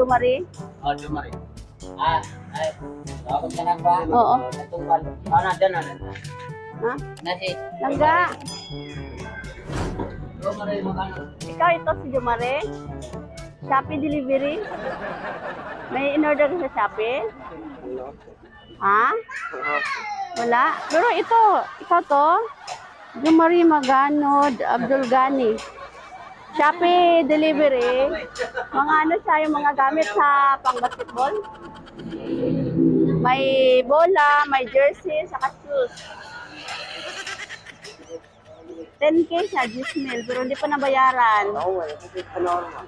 Jumari? Oh, Jumari. Ay. Dapat ka na ba? Oo. Natungkal. Nandyan na. Ha? Nasi. Langga. Jumari, magkano? Ikaw ito si Jumari? Shopee delivery? May in-order ka sa Shopee? Ha? Wala? Pero ikaw to? Jumari Maganod, Abdul Gani. Shopee delivery. Mga ano siya, yung mga gamit sa pang-basketball. May bola, may jersey, saka shoes. 10K siya, 10,000, pero hindi pa nabayaran. Oo, kasi panorma.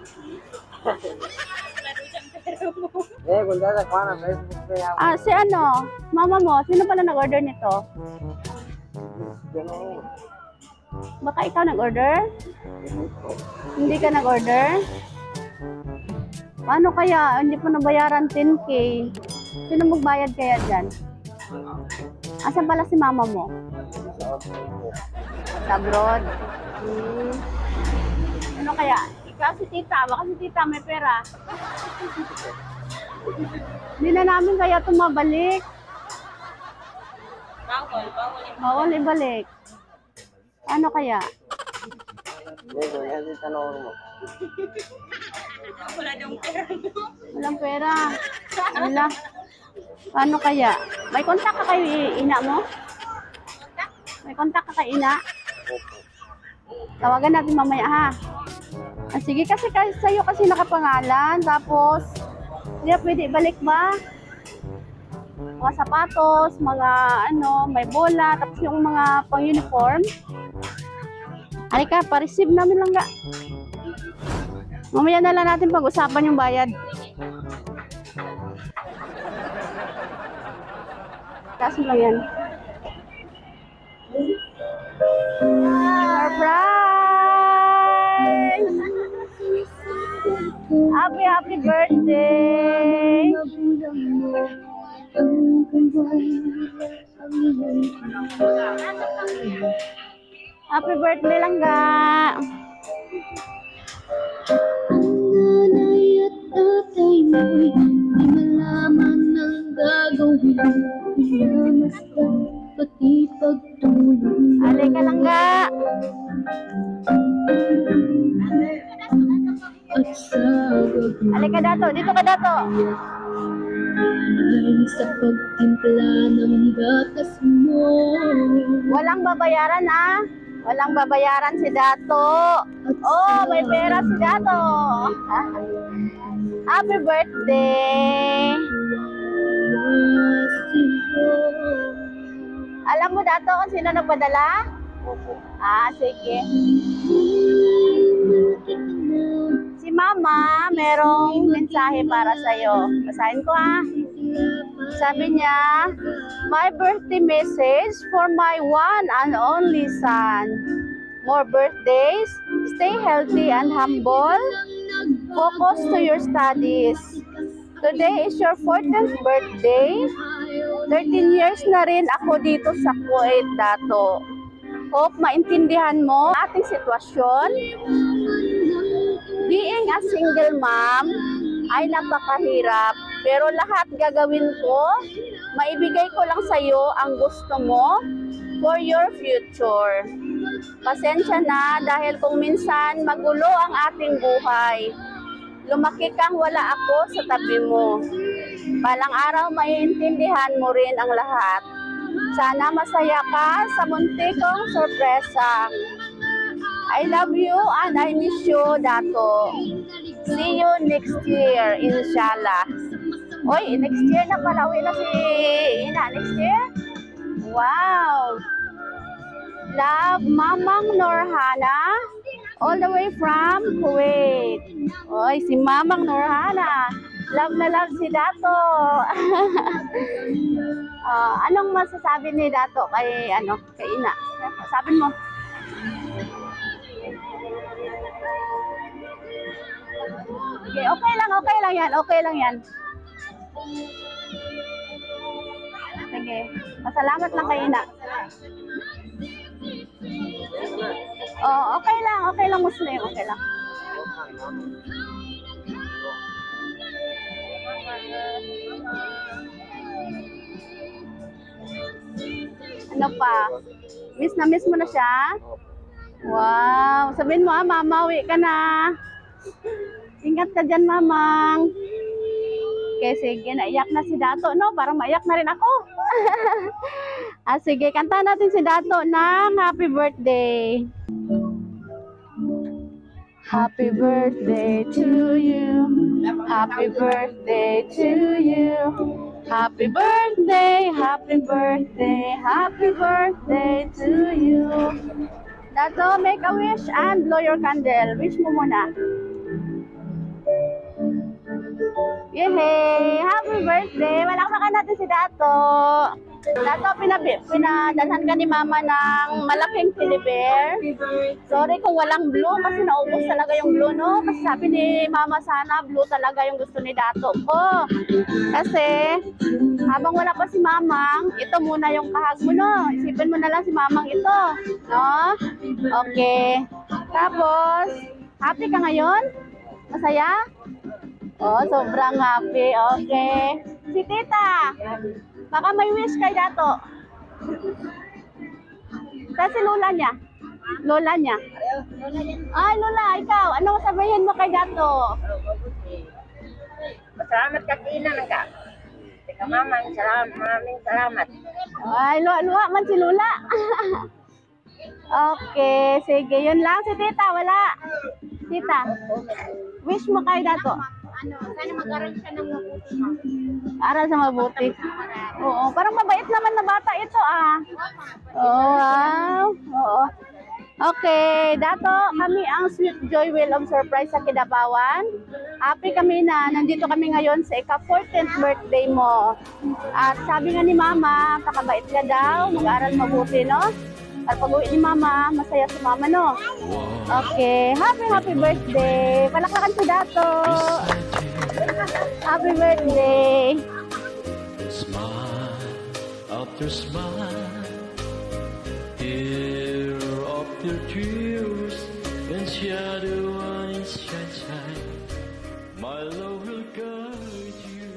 Gunda sa kwana, Facebook kaya. Si ano, mama mo, sino pala nag-order nito? Baka ikaw nag-order? Hindi ka nag-order? Paano kaya? Hindi pa nabayaran 10K. Sino magbayad kaya dyan? Asan pala si mama mo? Sa abroad. Ano kaya? Ikaw si tita. Baka si tita may pera. Hindi na namin kaya tumabalik. Bawal ibalik. Ano kaya? Walang pera. Wala. Ano kaya? May kontak ka kay ina mo? May kontak ka kay ina? Tawagan natin mamaya ha. Sige kasi sa'yo kasi nakapangalan. Tapos, hindi na pwede balik ba? Mga sapatos, mga ano, may bola, tapos yung mga pang-uniform. Halika, pa-receive namin lang ga. Mamaya na lang natin pag-usapan yung bayad. Kaso lang yan. Surprise! Happy birthday! Happy birthday lang ga! Nanay at tatay mo'y di malaman ng gagawin. Pinamasta pati pagtulong. Halika lang ga! At sa gabi Halika dato, dito ka dato! ay sa pagtimpla ng gatas mo. Walang babayaran ha? Walang babayaran si Dato. Oh, may pera si Dato. Happy birthday. Alam mo Dato kung sino nagpadala? Sige. Si Mama, merong mensahe para sa'yo. Basahin ko ha. Sabi niya, my birthday message for my one and only son. More birthdays, stay healthy and humble. Focus to your studies. Today is your 14th birthday. 13 years na rin ako dito sa Kuwait, Dato. Hope maintindihan mo ating sitwasyon. Being a single mom ay napakahirap. Pero lahat gagawin ko, maibigay ko lang sa iyo ang gusto mo for your future. Pasensya na dahil kung minsan magulo ang ating buhay. Lumaki kang wala ako sa tabi mo. Balang araw maiintindihan mo rin ang lahat. Sana masaya ka sa munti kong sorpresa. I love you and I miss you, Dato. See you next year, inshallah. Oy, next year na pala. Uwi na si Ina. Next year? Wow! Love, Mamang Norhana. All the way from Kuwait. Oy, si Mamang Norhana. Love na love si Dato. Anong masasabi ni Dato kay Ina? Sabi mo. Okay, okay lang yan. Okay lang yan. Sige. Masalamat lang kay Ina. Okay lang Muslim. Okay lang. Ano pa? Miss na miss mo na siya? Wow. Sabihin mo, mamawi ka na. Ingat ka dyan, mamang. Okay, sige. Naiyak na si Dato, no? Parang maiyak na rin ako. Sige. Kanta natin si Dato ng happy birthday. Happy birthday to you. Happy birthday to you. Happy birthday, happy birthday, happy birthday to you. Dato, make a wish and blow your candle. Wish mo muna. Yay! Happy birthday! Malakpakan natin si Dato. Dato, pinadalhan ka ni Mama ng malaking teddy bear. Sorry kung walang blue kasi naubos talaga yung blue, no? Kasi sabi ni Mama sana blue talaga yung gusto ni Dato ko. Kasi habang wala pa si Mamang, ito muna yung kahag mo, no? Isipin mo na lang si Mamang ito, no? Okay. Tapos, happy ka ngayon? Masaya? Oh, sobrang happy. Okay. Si Tita, baka may wish kay Dato. Kasi Lola niya. Lola niya. Ay, Lola, ikaw. Anong sabihin mo kay Dato? Salamat ka, Tina, ka. Teka, Mama, maraming salamat. Ay, luwa man si Lola. Okay, sige. Yun lang si Tita. Wala. Tita, wish mo kay Dato. Sana mag-aral siya ng mabuti. Aral sa mabuti. Oo, parang mabait naman na bata ito, ah. Oo, wow. Oo. Okay, Dato, kami ang Sweet Joy Wheel of Surprise sa Kidapawan. Happy kami na nandito kami ngayon sa ika-14th birthday mo. At sabi nga ni Mama, kakabait ka daw, mag-aral mabuti, no? At pag-uwi ni Mama, masaya si Mama, no? Okay, happy birthday. Palakpakan si Dato. Happy birthday. Smile after smile, tear of your tears, and shadow on its sunshine. My love will guide you.